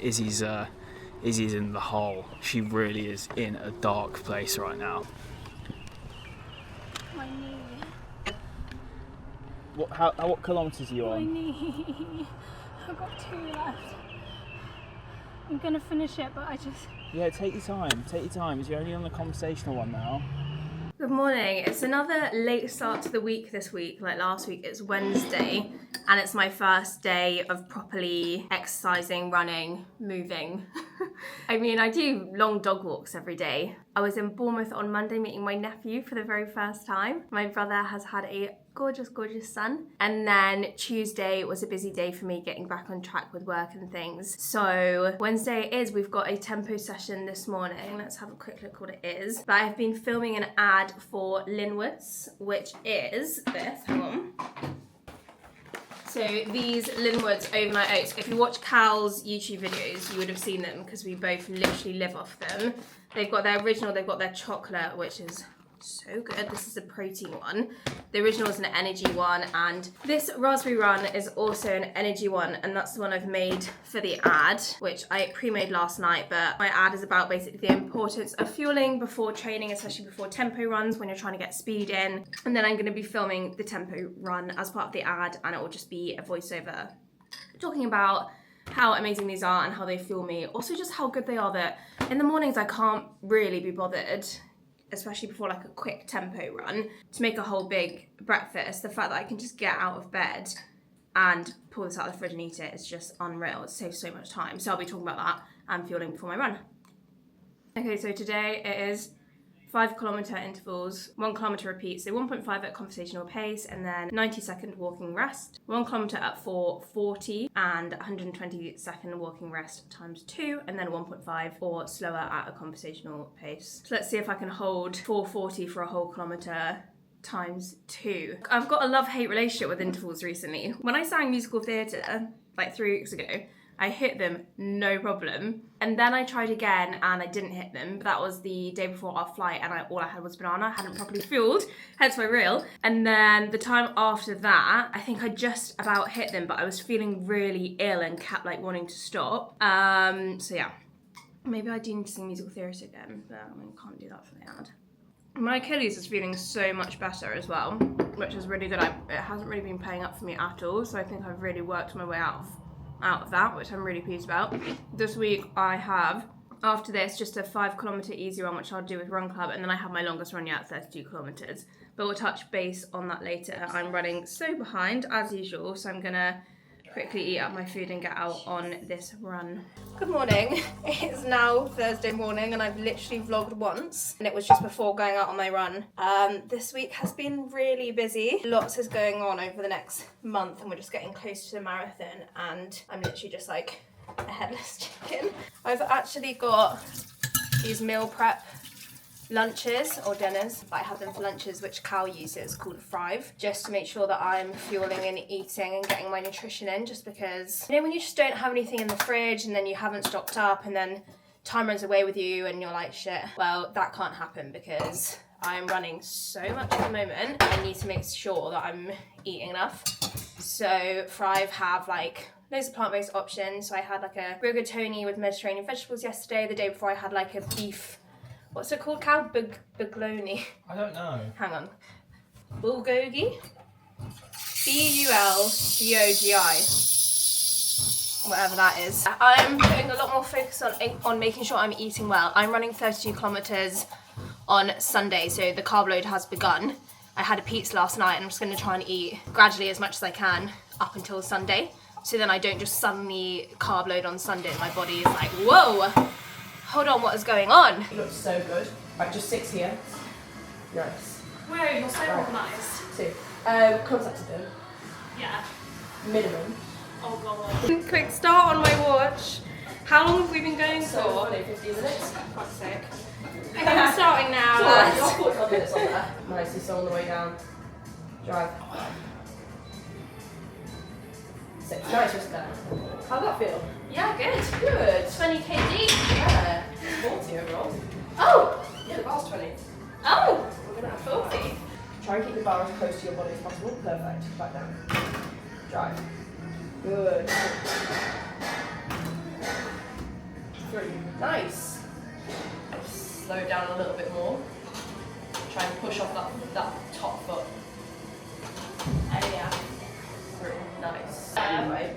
Izzy's in the hole. She really is in a dark place right now. My knee. What kilometres are you My on? knee. I've got 2 left. I'm gonna finish it, but I just... Yeah, take your time. Take your time. You're only on the conversational one now. Good morning. It's another late start to the week this week. Like last week, it's Wednesday, and it's my first day of properly exercising, running, moving. I mean, I do long dog walks every day. I was in Bournemouth on Monday meeting my nephew for the very first time. My brother has had a gorgeous, gorgeous son. And then Tuesday was a busy day for me getting back on track with work and things. So Wednesday it is. We've got a tempo session this morning. Let's have a quick look what it is. But I've been filming an ad for Linwoods, which is this. Hang on. So these Linwoods overnight oats, if you watch Cal's YouTube videos, you would have seen them because we both literally live off them. They've got their original, they've got their chocolate, which is so good. This is a protein one. The original is an energy one, and this raspberry run is also an energy one, and that's the one I've made for the ad, which I pre-made last night. But my ad is about basically the importance of fueling before training, especially before tempo runs when you're trying to get speed in. And then I'm going to be filming the tempo run as part of the ad, and it will just be a voiceover talking about how amazing these are and how they fuel me. Also just how good they are, that in the mornings I can't really be bothered, especially before like a quick tempo run, to make a whole big breakfast. The fact that I can just get out of bed and pull this out of the fridge and eat it is just unreal. It saves so much time. So I'll be talking about that and fueling before my run. Okay, so today it is 5 kilometre intervals, 1 kilometre repeat, so 1.5 at conversational pace, and then 90-second walking rest, 1 kilometre at 4:40, and 120-second walking rest times 2, and then 1.5 or slower at a conversational pace. So let's see if I can hold 4:40 for a whole kilometre times 2. I've got a love-hate relationship with intervals recently. When I sang musical theatre like 3 weeks ago, I hit them, no problem. And then I tried again and I didn't hit them. But that was the day before our flight, and all I had was banana. I hadn't properly fueled, hence my reel. And then the time after that, I think I just about hit them, but I was feeling really ill and kept like wanting to stop. So yeah, maybe I do need to sing musical theatre again, but I mean, can't do that for the ad. My Achilles is feeling so much better as well, which is really good. It hasn't really been playing up for me at all, so I think I've really worked my way out of that, which I'm really pleased about. This week I have, after this, just a 5 kilometre easy run, which I'll do with Run Club, and then I have my longest run yet, 32 kilometres. But we'll touch base on that later. I'm running so behind, as usual, so I'm gonna quickly eat up my food and get out on this run. Good morning. It's now Thursday morning and I've literally vlogged once, and it was just before going out on my run. This week has been really busy. Lots is going on over the next month, and we're just getting close to the marathon, and I'm literally just like a headless chicken. I've actually got these meal prep lunches or dinners, but I have them for lunches, which Cal uses, called a Thrive, just to make sure that I'm fueling and eating and getting my nutrition in, just because, you know, when you just don't have anything in the fridge and then you haven't stocked up and then time runs away with you and you're like, shit, well, that can't happen because I'm running so much at the moment. I need to make sure that I'm eating enough. So Thrive have like loads of plant-based options. So I had like a rigatoni with Mediterranean vegetables yesterday. The day before I had like a beef, what's it called, Cal? Bulgogi. I don't know. Hang on. Bulgogi? B-U-L-G-O-G-I. Whatever that is. I'm putting a lot more focus on making sure I'm eating well. I'm running 32 kilometres on Sunday, so the carb load has begun. I had a pizza last night, and I'm just going to try and eat gradually as much as I can up until Sunday. So then I don't just suddenly carb load on Sunday and my body is like, whoa! Hold on, what is going on? It looks so good. Right, just 6 here. Nice. Whoa, you're so organised. 2. Contacted them. Yeah. Minimum. Oh god. Quick start on my watch. How long have we been going So for? funny, 15 minutes. Fuck's sake. Okay, I'm starting now. You're 45 minutes on there. Nicely, so on the way down. Drive. 6. Nice, just there. How'd that feel? Yeah, good. Good. 20 kg. Yeah. 40 overall. Oh! Yeah, the bar's 20. Oh! We're gonna have 40. Try and keep the bar as close to your body as possible. Perfect. Back down. Drive. Good. 3. Nice. Slow it down a little bit more. Try and push off that top foot. Oh yeah. 3. Nice. Anyway.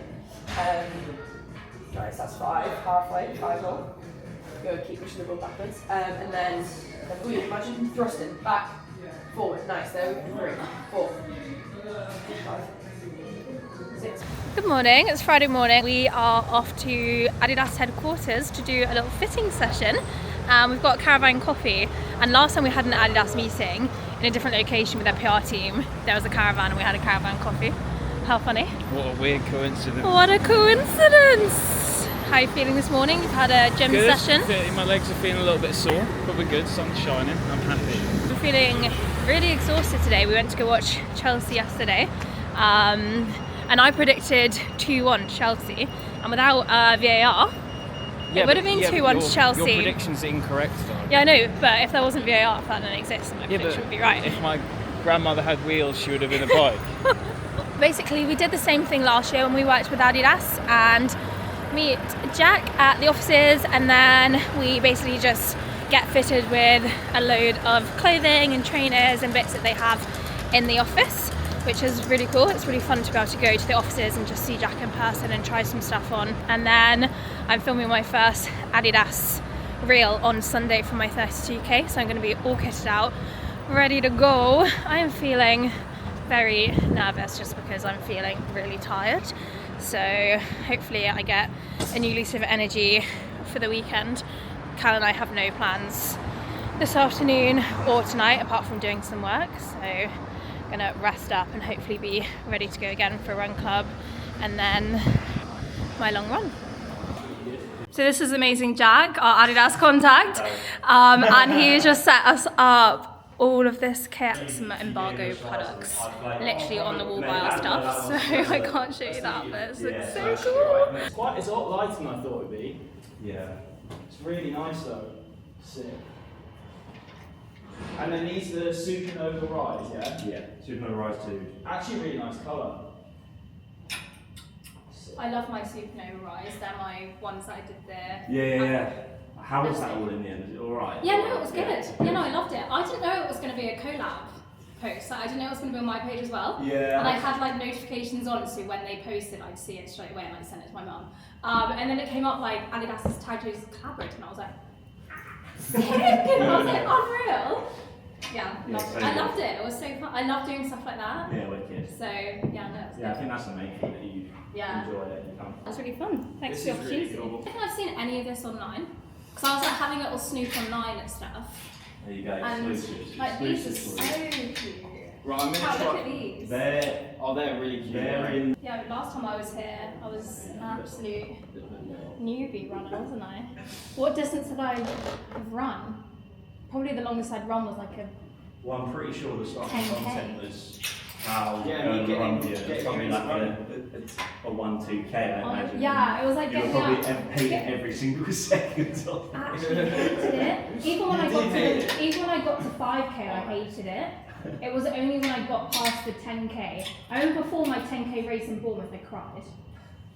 Nice, that's 5. Halfway, 5 more. Go, keep pushing the ball backwards. And then imagine thrusting. Back, forward. Nice, there we go. 3, 4, 5, 6. Good morning, it's Friday morning. We are off to Adidas headquarters to do a little fitting session. We've got caravan coffee, and last time we had an Adidas meeting in a different location with their PR team, there was a caravan and we had a caravan coffee. How funny. What a weird coincidence. What a coincidence! How are you feeling this morning? You've had a gym Good. session. My legs are feeling a little bit sore, but we're good. Sun's shining. I'm happy. We're feeling really exhausted today. We went to go watch Chelsea yesterday. And I predicted 2-1 Chelsea, and without VAR, it would have been 2-1 to Chelsea. Your prediction's incorrect, though. Yeah, I know, but if there wasn't VAR, if that didn't exist, then my prediction would be right. If my grandmother had wheels, she would have been a bike. Basically, we did the same thing last year when we worked with Adidas, and meet Jack at the offices, and then we basically just get fitted with a load of clothing and trainers and bits that they have in the office, which is really cool. It's really fun to be able to go to the offices and just see Jack in person and try some stuff on. And then I'm filming my first Adidas reel on Sunday for my 32k, so I'm going to be all kitted out, ready to go. I am feeling very nervous just because I'm feeling really tired. So hopefully I get a new lease of energy for the weekend. Cal and I have no plans this afternoon or tonight apart from doing some work. So gonna rest up and hopefully be ready to go again for a run club and then my long run. So this is amazing Jack, our Adidas contact, and he just set us up all of this kit, some embargo products, literally on the wall by our stuff, so I can't show you that, but it looks so cool. It's a lot lighter than I thought it would be. Yeah. It's really nice though. Sick. And then these are the Supernova Rise, yeah? Yeah, Supernova Rise 2. Actually, really nice colour. I love my Supernova Rise, they're my ones that I did there. Yeah. How was that all in the end? Was it alright? Yeah, no, it was good. Yeah, no, I loved it. I didn't know it was going to be a collab post. I didn't know it was going to be on my page as well. Yeah. And I had like notifications on, so when they posted, I'd see it straight away and I'd send it to my mum. And then it came up like Adidas is tagged as collaborator, and I was like, sick! And I was like, unreal. Yeah, I loved it. It was so fun. I love doing stuff like that. Yeah, wicked. So yeah, no, it was Yeah, I good. think that's the main thing that you enjoy it. You come. That's really fun. Thanks This for the is really opportunity. cool. I think I've seen any of this online. Because I was like having a little snoop online and stuff. There you go, And exclusives. like these are Exclusives so for you. cute. Right, I'm Wow, gonna look at try. these. They're really cute. They're in. Yeah, but last time I was here, I was an absolute newbie runner, wasn't I? What distance had I run? Probably the longest I'd run was like a Well, I'm pretty sure the starting 10K. content was how Yeah, you the get run in- video. get It's probably like in- a 1-2K, I imagine. yeah, it was like You were getting probably up. hating every single second of it. Actually hated it. Even when I You got did hate to even when I got to 5k, I hated it. It was only when I got past the 10k. I remember before my 10k race in Bournemouth, I cried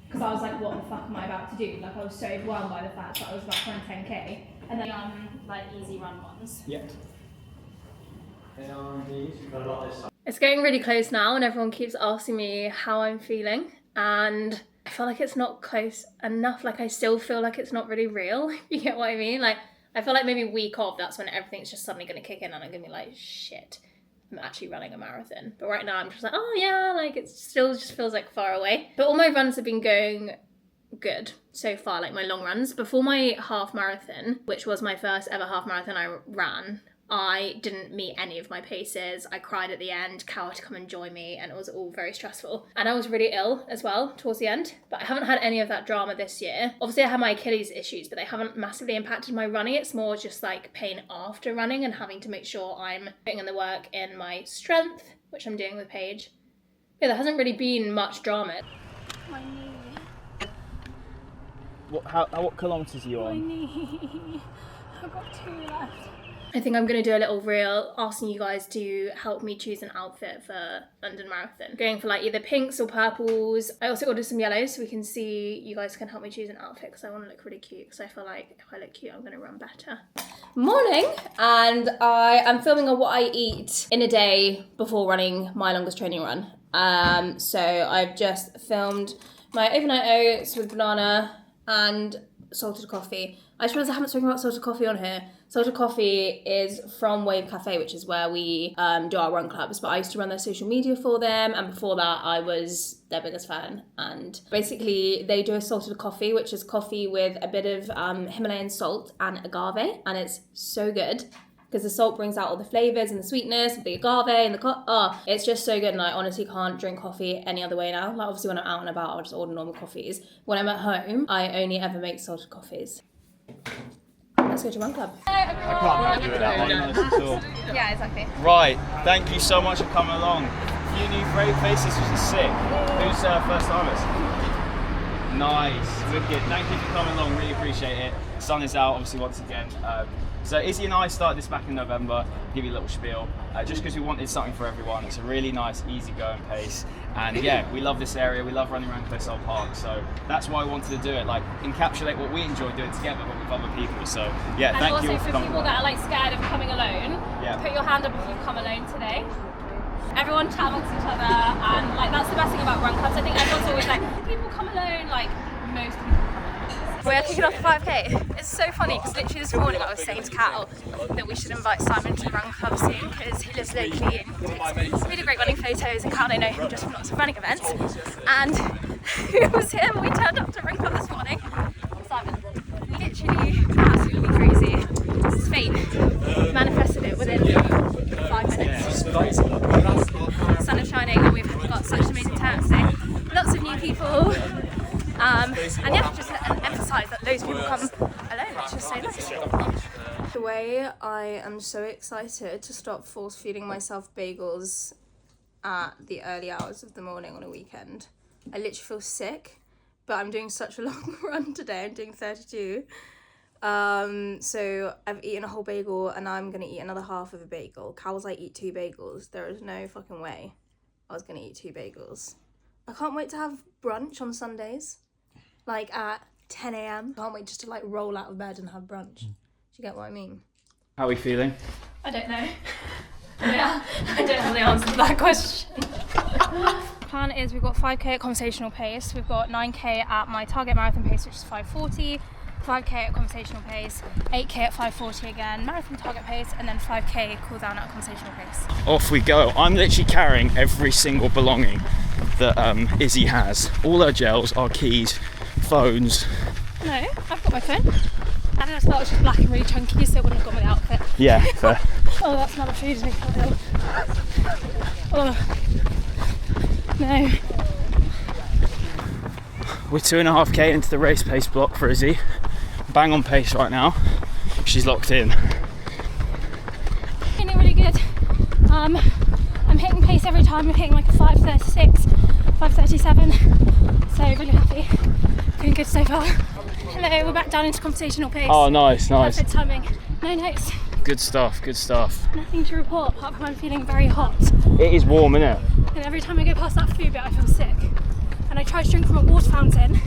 because I was like, "What the fuck am I about to do?" Like I was so overwhelmed by the fact that I was about to run 10k, and then like easy run ones. Yeah. They are indeed. It's getting really close now, and everyone keeps asking me how I'm feeling, and I feel like it's not close enough. Like I still feel like it's not really real. You get what I mean? Like I feel like maybe week off, that's when everything's just suddenly going to kick in, and I'm going to be like, shit, I'm actually running a marathon. But right now, I'm just like, oh yeah, like it still just feels like far away. But all my runs have been going good so far, like my long runs. Before my half marathon, which was my first ever half marathon I ran, I didn't meet any of my paces. I cried at the end. Cal had to come and join me, and it was all very stressful. And I was really ill as well towards the end, but I haven't had any of that drama this year. Obviously I had my Achilles issues, but they haven't massively impacted my running. It's more just like pain after running and having to make sure I'm putting in the work in my strength, which I'm doing with Paige. Yeah, there hasn't really been much drama. My knee. What kilometres are you My on? knee. I've got 2 left. I think I'm going to do a little reel asking you guys to help me choose an outfit for London Marathon. Going for like either pinks or purples. I also ordered some yellows so we can see, you guys can help me choose an outfit because I want to look really cute, because I feel like if I look cute I'm going to run better. Morning, and I am filming a what I eat in a day before running my longest training run. So I've just filmed my overnight oats with banana and salted coffee. I just realised I haven't spoken about salted coffee on here. Salted coffee is from Wave Cafe, which is where we do our run clubs, but I used to run their social media for them, and before that I was their biggest fan. And basically they do a salted coffee, which is coffee with a bit of Himalayan salt and agave, and it's so good because the salt brings out all the flavours and the sweetness of the agave and the it's just so good. And I honestly can't drink coffee any other way now. Like obviously when I'm out and about I'll just order normal coffees. When I'm at home I only ever make salted coffees. Let's go to Run Club. I can't do it that way. Yeah, exactly. Right, thank you so much for coming along. A few new faces, which is sick. Who's first timers? Nice, wicked. Thank you for coming along, really appreciate it. Sun is out, obviously, once again. So Izzy and I started this back in November, give you a little spiel, just because we wanted something for everyone. It's a really nice, easy-going pace. And yeah, we love this area, we love running around Clissold Park, so that's why I wanted to do it, like encapsulate what we enjoy doing together, but with other people. So yeah, and thank also you all for for coming people along. that are like scared of coming alone, put your hand up if you've come alone today. Everyone chat amongst each other, and like that's the best thing about run clubs. I think everyone's always like, people come alone, like most people come alone. We're kicking off a 5k. It's so funny because literally this morning I was saying to Cal that we should invite Simon to the run club soon because he lives locally and takes really great running photos, and Cal and I know him just from lots of running events. And it was him, we turned up to run club this morning. Simon, literally absolutely crazy. It's fate. Manifested it within 5 minutes. The sun is shining and we've got such an amazing turnout today. Lots of new people. And yeah, just emphasise that loads of people come alone. It's just so nice. The way I am so excited to stop force feeding myself bagels at the early hours of the morning on a weekend. I literally feel sick, but I'm doing such a long run today. I'm doing 32. So I've eaten a whole bagel and I'm gonna eat another half of a bagel. Cal was like, eat 2 bagels. There is no fucking way I was gonna eat 2 bagels. I can't wait to have brunch on Sundays, like at 10 a.m. Can't wait just to like roll out of bed and have brunch. Do you get what I mean? How are we feeling? I don't know. Yeah, I don't have the answer to that question. Plan is we've got 5k at conversational pace, we've got 9k at my target marathon pace, which is 5:40, 5k at conversational pace, 8k at 5:40 again, marathon target pace, and then 5k cool down at conversational pace. Off we go. I'm literally carrying every single belonging that Izzy has. All her gels, our keys, phones. No, I've got my phone. And I thought it was just black and really chunky, so it wouldn't have gone with the outfit. Yeah, fair. Oh, that smell of food is making me feel ill. Oh. No. We're 2.5k into the race pace block for Izzy. Bang on pace right now. She's locked in. Feeling really good. I'm hitting pace every time. I'm hitting like a 5:36, 5:37. So really happy. Feeling good so far. Hello, we're back down into conversational pace. Oh, nice, nice. Perfect timing. No notes. Good stuff, good stuff. Nothing to report apart from I'm feeling very hot. It is warm, isn't it? And every time I go past that food bit, I feel sick. And I tried to drink from a water fountain,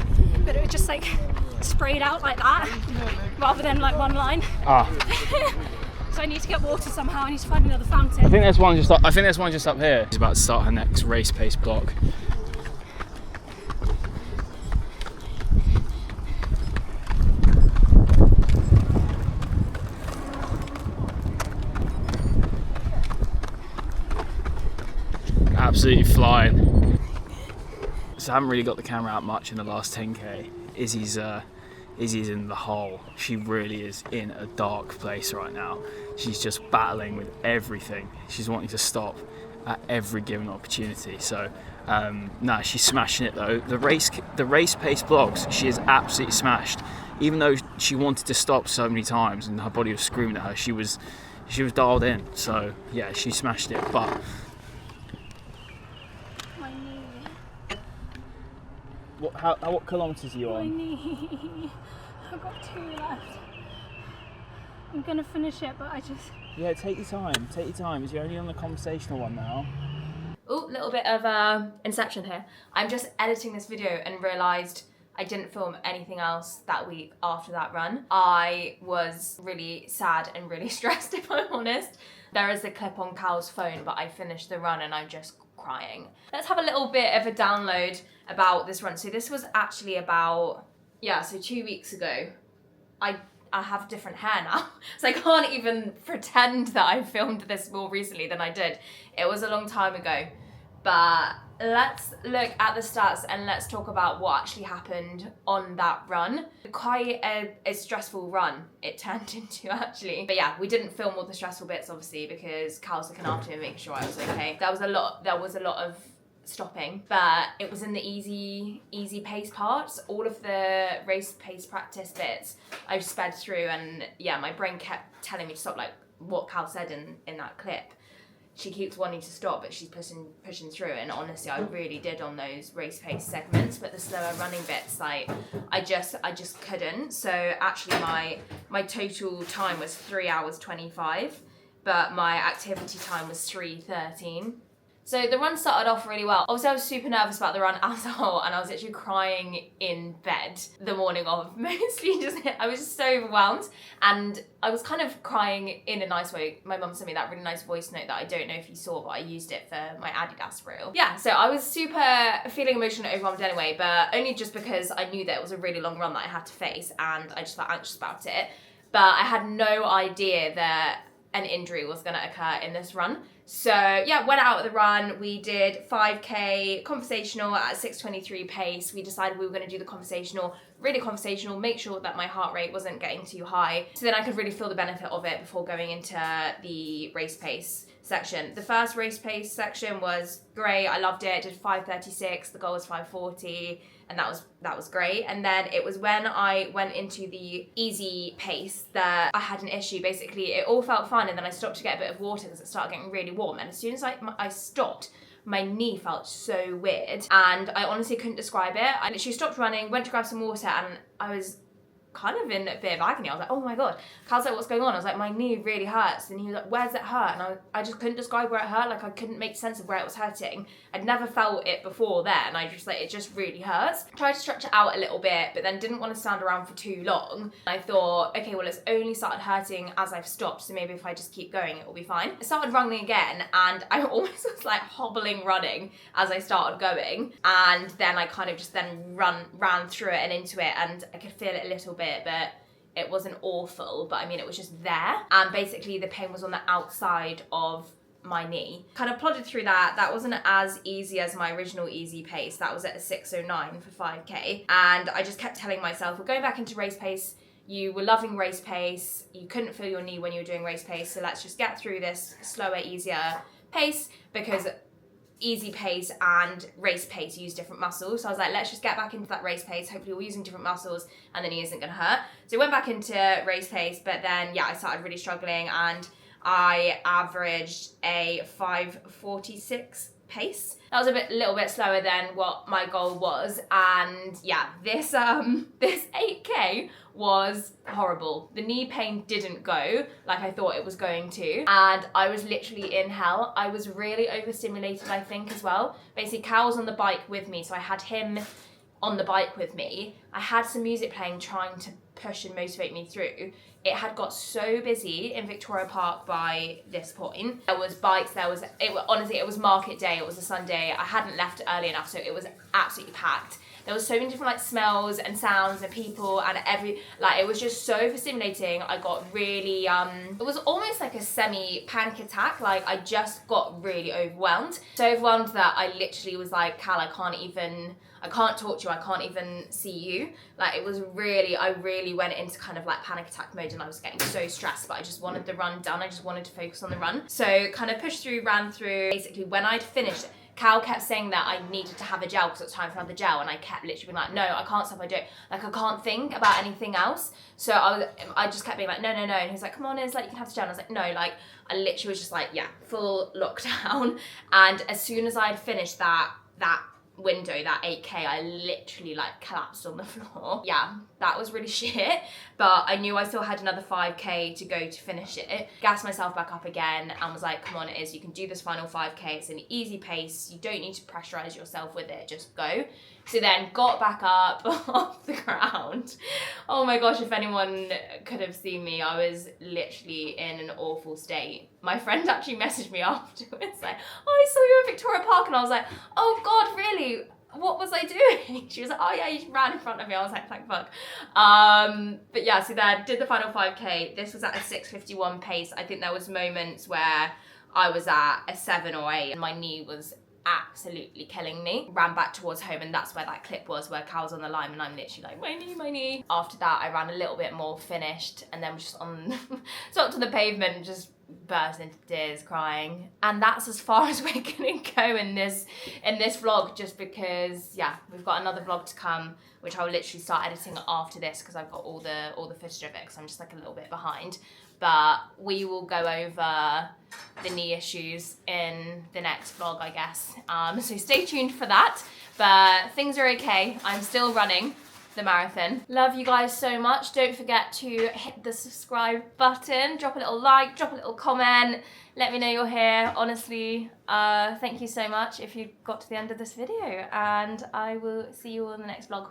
but it was just like sprayed out like that, rather than like one line. Ah. So I need to get water somehow. I need to find another fountain. I think there's one just up here. She's about to start her next race pace block. Absolutely flying. So I haven't really got the camera out much in the last 10k. Izzy's in the hole. She really is in a dark place right now. She's just battling with everything. She's wanting to stop at every given opportunity. So nah, she's smashing it though. The race pace blogs, she is absolutely smashed. Even though she wanted to stop so many times and her body was screaming at her, she was dialed in. So yeah, she smashed it. But what kilometres are you My on? knee. I've got 2 left. I'm gonna finish it, but I just... Yeah, take your time. Take your time. You're only on the conversational one now. Oh, little bit of inception here. I'm just editing this video and realised I didn't film anything else that week after that run. I was really sad and really stressed, if I'm honest. There is a clip on Cal's phone, but I finished the run and I'm just crying. Let's have a little bit of a download about this run. So this was actually about, so 2 weeks ago. I have different hair now, so I can't even pretend that I filmed this more recently than I did. It was a long time ago. But let's look at the stats and let's talk about what actually happened on that run. Quite a stressful run it turned into, actually. But yeah, we didn't film all the stressful bits, obviously, because Cal's looking after me and making sure I was okay. There was a lot of stopping, but it was in the easy pace parts. All of the race pace practice bits I sped through, and yeah, my brain kept telling me to stop, like what Cal said in that clip. She keeps wanting to stop, but she's pushing through, and honestly I really did on those race pace segments, but the slower running bits, like I just couldn't. So actually my total time was 3 hours 25, but my activity time was 3:13. So the run started off really well. Obviously I was super nervous about the run as a whole, and I was actually crying in bed the morning of, mostly just, I was just so overwhelmed, and I was kind of crying in a nice way. My mum sent me that really nice voice note that I don't know if you saw, but I used it for my Adidas reel. Yeah, so I was super feeling emotional and overwhelmed anyway, but only just because I knew that it was a really long run that I had to face, and I just felt anxious about it. But I had no idea that an injury was going to occur in this run. So yeah, went out of the run. We did 5k conversational at 6:23 pace. We decided we were going to do the conversational, really conversational, make sure that my heart rate wasn't getting too high, so then I could really feel the benefit of it before going into the race pace section. The first race pace section was great. I loved it. Did 5:36. The goal was 5:40. And that was great. And then it was when I went into the easy pace that I had an issue. Basically, it all felt fine, and then I stopped to get a bit of water because it started getting really warm. And as soon as I stopped, my knee felt so weird, and I honestly couldn't describe it. I literally stopped running, went to grab some water, and I was kind of in a bit of agony. I was like, oh my god. Carl's like, what's going on? I was like, my knee really hurts. And he was like, where's it hurt? And I just couldn't describe where it hurt. Like, I couldn't make sense of where it was hurting. I'd never felt it before there, and I just like, it just really hurts. Tried to stretch it out a little bit, but then didn't want to stand around for too long. I thought, okay, well, it's only started hurting as I've stopped, so maybe if I just keep going, it will be fine. I started running again, and I almost was like hobbling running as I started going, and then I kind of just then ran through it and into it, and I could feel it a little bit, but it wasn't awful, but I mean, it was just there. And basically the pain was on the outside of my knee. Kind of plodded through that. That wasn't as easy as my original easy pace. That was at a 6:09 for 5k. And I just kept telling myself, we're going back into race pace. You were loving race pace. You couldn't feel your knee when you were doing race pace. So let's just get through this slower, easier pace, because easy pace and race pace use different muscles. So I was like, let's just get back into that race pace. Hopefully we're using different muscles and the knee isn't gonna hurt. So I went back into race pace, but then yeah, I started really struggling, and I averaged a 5:46 pace. That was a little bit slower than what my goal was, and yeah, this 8k was horrible. The knee pain didn't go like I thought it was going to, and I was literally in hell. I was really overstimulated, I think, as well. Basically, Cal was on the bike with me, so I had him on the bike with me. I had some music playing, trying to push and motivate me through. It had got so busy in Victoria Park by this point. There was bikes, honestly, it was market day, it was a Sunday. I hadn't left early enough, so it was absolutely packed. There was so many different like smells and sounds and people, and it was just so overstimulating. I got really, it was almost like a semi-panic attack. Like, I just got really overwhelmed. So overwhelmed that I literally was like, Cal, I can't talk to you, I can't even see you. Like, it was really, I really went into kind of like panic attack mode, and I was getting so stressed, but I just wanted the run done. I just wanted to focus on the run. So kind of pushed through, ran through. Basically, when I'd finished, Cal kept saying that I needed to have a gel because it was time for another gel, and I kept literally being like, no, I can't stop, I can't think about anything else. So I just kept being like, no, and he's like, come on, it's like, you can have the gel. And I was like, no, like, I literally was just like, yeah, full lockdown. And as soon as I'd finished that window, that 8k, I literally like collapsed on the floor. Yeah, that was really shit, but I knew I still had another 5k to go to finish it. Gassed myself back up again and was like, come on, you can do this final 5k. It's an easy pace. You don't need to pressurize yourself with it, just go. So then got back up off the ground. Oh my gosh, if anyone could have seen me, I was literally in an awful state. My friend actually messaged me afterwards like, oh, I saw you in Victoria Park, and I was like, oh God, really? What was I doing? She was like, oh yeah, you ran in front of me. I was like, thank fuck. But yeah, so then did the final 5k. This was at a 6:51 pace. I think there was moments where I was at a 7 or 8 and my knee was absolutely killing me. Ran back towards home, and that's where that clip was where Cal's on the line and I'm literally like, my knee. After that, I ran a little bit more, finished, and then was just on stopped on the pavement and just burst into tears crying. And that's as far as we're gonna go in this vlog, just because yeah, we've got another vlog to come, which I'll literally start editing after this because I've got all the footage of it, because I'm just like a little bit behind. But we will go over the knee issues in the next vlog, I guess. So stay tuned for that. But things are okay. I'm still running the marathon. Love you guys so much. Don't forget to hit the subscribe button, drop a little like, drop a little comment, let me know you're here. Honestly, thank you so much if you got to the end of this video, and I will see you all in the next vlog.